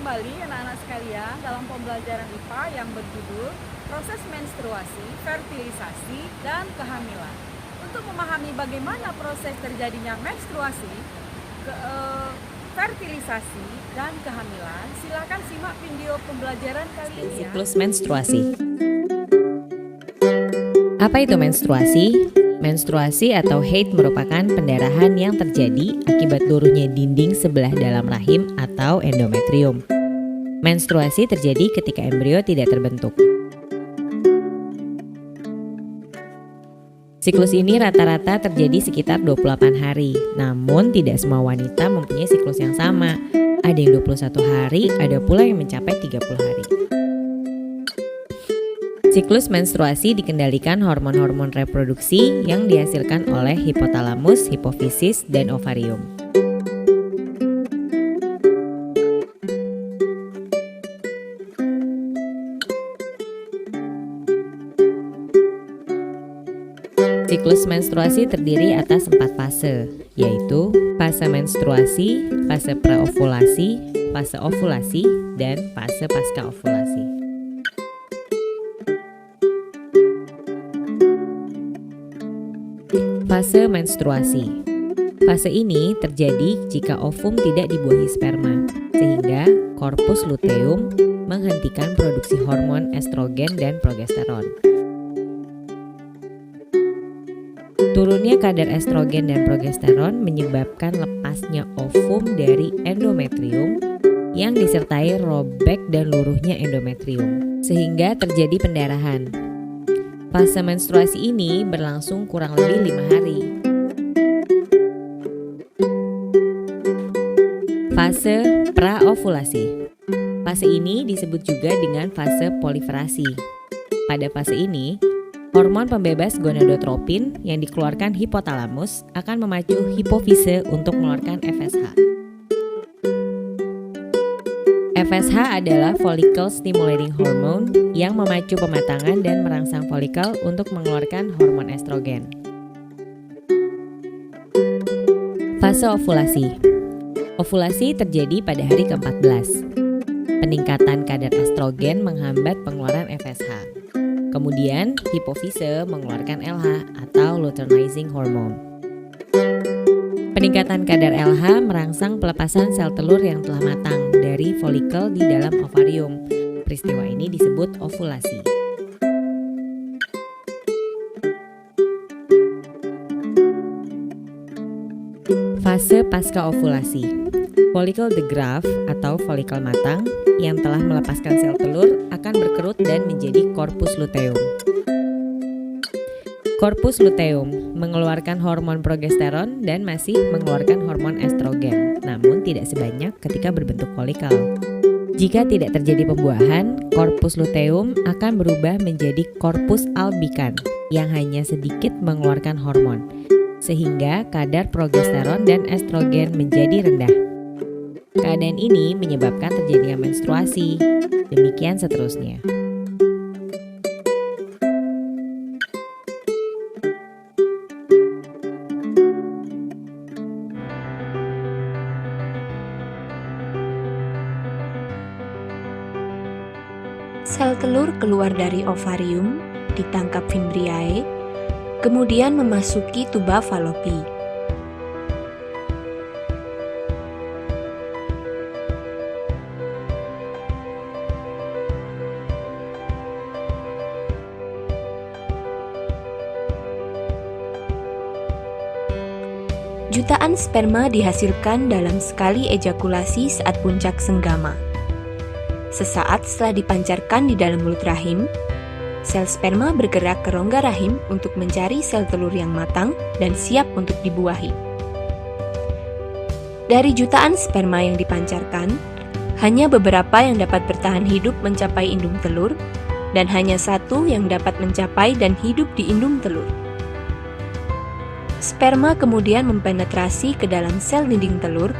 kembali anak-anak sekalian dalam pembelajaran IPA yang berjudul Proses Menstruasi, Fertilisasi, dan Kehamilan. Untuk memahami bagaimana proses terjadinya menstruasi, fertilisasi, dan kehamilan, silakan simak video pembelajaran kali ini. Siklus menstruasi. Apa itu menstruasi? Menstruasi atau haid merupakan pendarahan yang terjadi akibat luruhnya dinding sebelah dalam rahim atau endometrium. Menstruasi terjadi ketika embrio tidak terbentuk. Siklus ini rata-rata terjadi sekitar 28 hari, namun tidak semua wanita mempunyai siklus yang sama. Ada yang 21 hari, ada pula yang mencapai 30 hari. Siklus menstruasi dikendalikan hormon-hormon reproduksi yang dihasilkan oleh hipotalamus, hipofisis, dan ovarium. Siklus menstruasi terdiri atas 4 fase, yaitu fase menstruasi, fase praovulasi, fase ovulasi, dan fase pasca ovulasi. Fase menstruasi. Fase ini terjadi jika ovum tidak dibuahi sperma, sehingga korpus luteum menghentikan produksi hormon estrogen dan progesteron. Turunnya kadar estrogen dan progesteron menyebabkan lepasnya ovum dari endometrium yang disertai robek dan luruhnya endometrium, sehingga terjadi pendarahan. Fase menstruasi ini berlangsung kurang lebih 5 hari. Fase praovulasi. Fase ini disebut juga dengan fase poliferasi. Pada fase ini, hormon pembebas gonadotropin yang dikeluarkan hipotalamus akan memacu hipofise untuk mengeluarkan FSH. FSH adalah follicle stimulating hormone yang memacu pematangan dan merangsang folikel untuk mengeluarkan hormon estrogen. Fase ovulasi. Ovulasi terjadi pada hari ke-14. Peningkatan kadar estrogen menghambat pengeluaran FSH. Kemudian, hipofise mengeluarkan LH atau luteinizing hormone. Peningkatan kadar LH merangsang pelepasan sel telur yang telah matang dari folikel di dalam ovarium. Peristiwa ini disebut ovulasi. Fase pasca ovulasi. Folikel the graft atau folikel matang yang telah melepaskan sel telur akan berkerut dan menjadi korpus luteum. Korpus luteum mengeluarkan hormon progesteron dan masih mengeluarkan hormon estrogen, namun tidak sebanyak ketika berbentuk folikel. Jika tidak terjadi pembuahan, korpus luteum akan berubah menjadi korpus albikan yang hanya sedikit mengeluarkan hormon, sehingga kadar progesteron dan estrogen menjadi rendah. Keadaan ini menyebabkan terjadinya menstruasi. Demikian seterusnya. Sel telur keluar dari ovarium, ditangkap fimbriae, kemudian memasuki tuba Fallopi. Jutaan sperma dihasilkan dalam sekali ejakulasi saat puncak senggama. Sesaat setelah dipancarkan di dalam mulut rahim, sel sperma bergerak ke rongga rahim untuk mencari sel telur yang matang dan siap untuk dibuahi. Dari jutaan sperma yang dipancarkan, hanya beberapa yang dapat bertahan hidup mencapai indung telur, dan hanya satu yang dapat mencapai dan hidup di indung telur. Sperma kemudian mempenetrasi ke dalam sel dinding telur,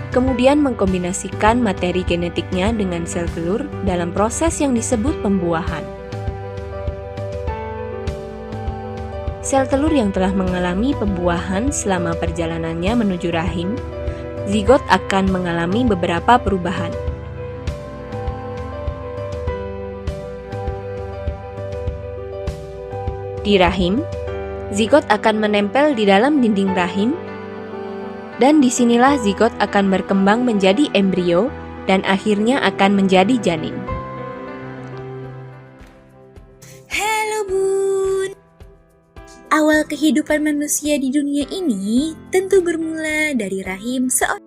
kemudian mengkombinasikan materi genetiknya dengan sel telur dalam proses yang disebut pembuahan. Sel telur yang telah mengalami pembuahan selama perjalanannya menuju rahim, zigot akan mengalami beberapa perubahan. di rahim, zigot akan menempel di dalam dinding rahim, dan disinilah zigot akan berkembang menjadi embrio dan akhirnya akan menjadi janin. Halo Bun. Awal kehidupan manusia di dunia ini tentu bermula dari rahim seorang.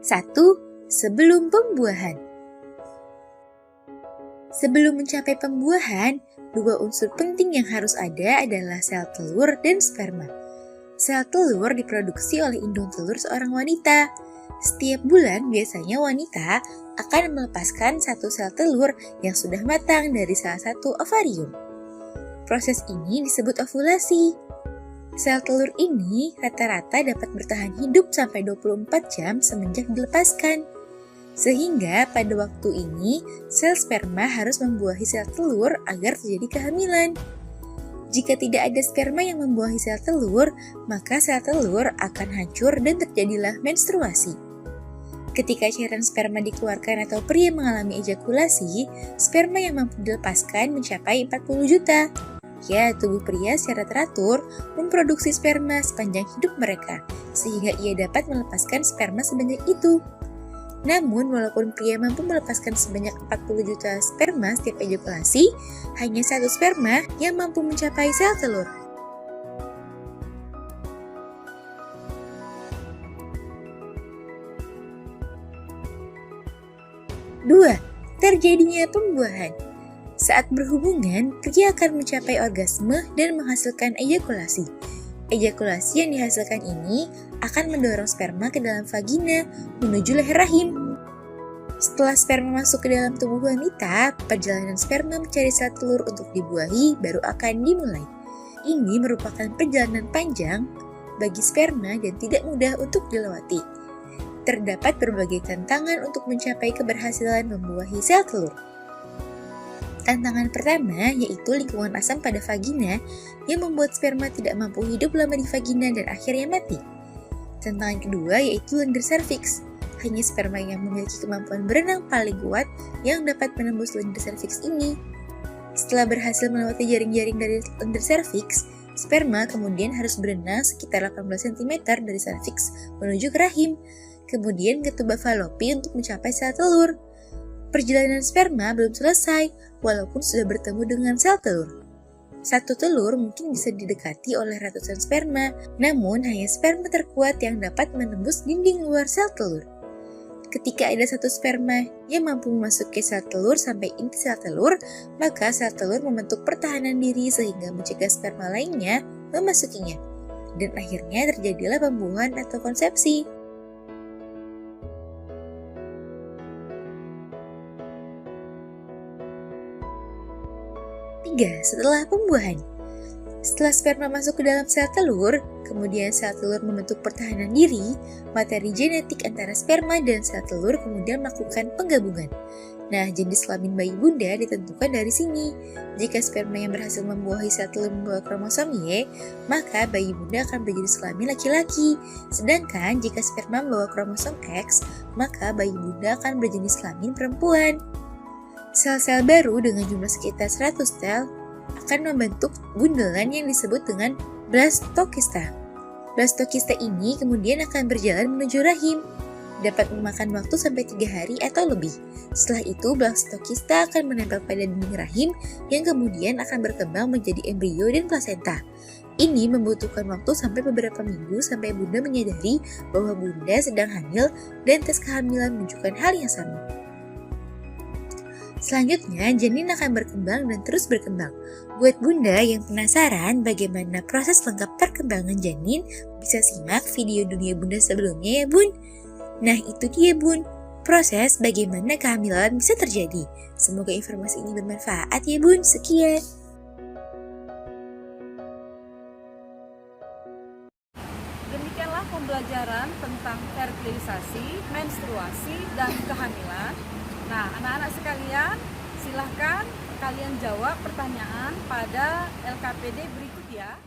1. Sebelum pembuahan. Sebelum mencapai pembuahan, dua unsur penting yang harus ada adalah sel telur dan sperma. Sel telur diproduksi oleh indung telur seorang wanita. Setiap bulan biasanya wanita akan melepaskan satu sel telur yang sudah matang dari salah satu ovarium. Proses ini disebut ovulasi. Sel telur ini rata-rata dapat bertahan hidup sampai 24 jam semenjak dilepaskan. Sehingga pada waktu ini, sel sperma harus membuahi sel telur agar terjadi kehamilan. Jika tidak ada sperma yang membuahi sel telur, maka sel telur akan hancur dan terjadilah menstruasi. Ketika cairan sperma dikeluarkan atau pria mengalami ejakulasi, sperma yang mampu dilepaskan mencapai 40 juta. Ya, tubuh pria secara teratur memproduksi sperma sepanjang hidup mereka, sehingga ia dapat melepaskan sperma sebanyak itu. Namun, walaupun pria mampu melepaskan sebanyak 40 juta sperma setiap ejakulasi, hanya satu sperma yang mampu mencapai sel telur. Dua, terjadinya pembuahan. Saat berhubungan, pria akan mencapai orgasme dan menghasilkan ejakulasi. Ejakulasi yang dihasilkan ini akan mendorong sperma ke dalam vagina menuju leher rahim. Setelah sperma masuk ke dalam tubuh wanita, perjalanan sperma mencari sel telur untuk dibuahi baru akan dimulai. Ini merupakan perjalanan panjang bagi sperma dan tidak mudah untuk dilewati. Terdapat berbagai tantangan untuk mencapai keberhasilan membuahi sel telur. Tantangan pertama yaitu lingkungan asam pada vagina yang membuat sperma tidak mampu hidup lama di vagina dan akhirnya mati. Tantangan kedua yaitu lendir serviks. Hanya sperma yang memiliki kemampuan berenang paling kuat yang dapat menembus lendir serviks ini. Setelah berhasil melewati jaring-jaring dari lendir serviks, sperma kemudian harus berenang sekitar 18 cm dari serviks menuju ke rahim, kemudian ke tuba falopi untuk mencapai sel telur. Perjalanan sperma belum selesai, walaupun sudah bertemu dengan sel telur. Satu telur mungkin bisa didekati oleh ratusan sperma, namun hanya sperma terkuat yang dapat menembus dinding luar sel telur. Ketika ada satu sperma yang mampu memasuki sel telur sampai inti sel telur, maka sel telur membentuk pertahanan diri sehingga mencegah sperma lainnya memasukinya. Dan akhirnya terjadilah pembuahan atau konsepsi. 3. Setelah pembuahan. Setelah sperma masuk ke dalam sel telur, kemudian sel telur membentuk pertahanan diri, materi genetik antara sperma dan sel telur kemudian melakukan penggabungan. Nah, jenis kelamin bayi bunda ditentukan dari sini. Jika sperma yang berhasil membuahi sel telur membawa kromosom Y, maka bayi bunda akan berjenis kelamin laki-laki. Sedangkan jika sperma membawa kromosom X, maka bayi bunda akan berjenis kelamin perempuan. Sel-sel baru dengan jumlah sekitar 100 sel akan membentuk bundelan yang disebut dengan blastokista. Blastokista ini kemudian akan berjalan menuju rahim. Dapat memakan waktu sampai 3 hari atau lebih. Setelah itu, blastokista akan menempel pada dinding rahim yang kemudian akan berkembang menjadi embrio dan plasenta. Ini membutuhkan waktu sampai beberapa minggu sampai bunda menyadari bahwa bunda sedang hamil dan tes kehamilan menunjukkan hal yang sama. Selanjutnya, janin akan berkembang dan terus berkembang. Buat bunda yang penasaran bagaimana proses lengkap perkembangan janin, bisa simak video dunia bunda sebelumnya ya bun. Nah itu dia bun, proses bagaimana kehamilan bisa terjadi. Semoga informasi ini bermanfaat ya bun, sekian. Demikianlah pembelajaran tentang fertilisasi, menstruasi, dan kehamilan. Nah, anak-anak sekalian, silahkan kalian jawab pertanyaan pada LKPD berikut ya.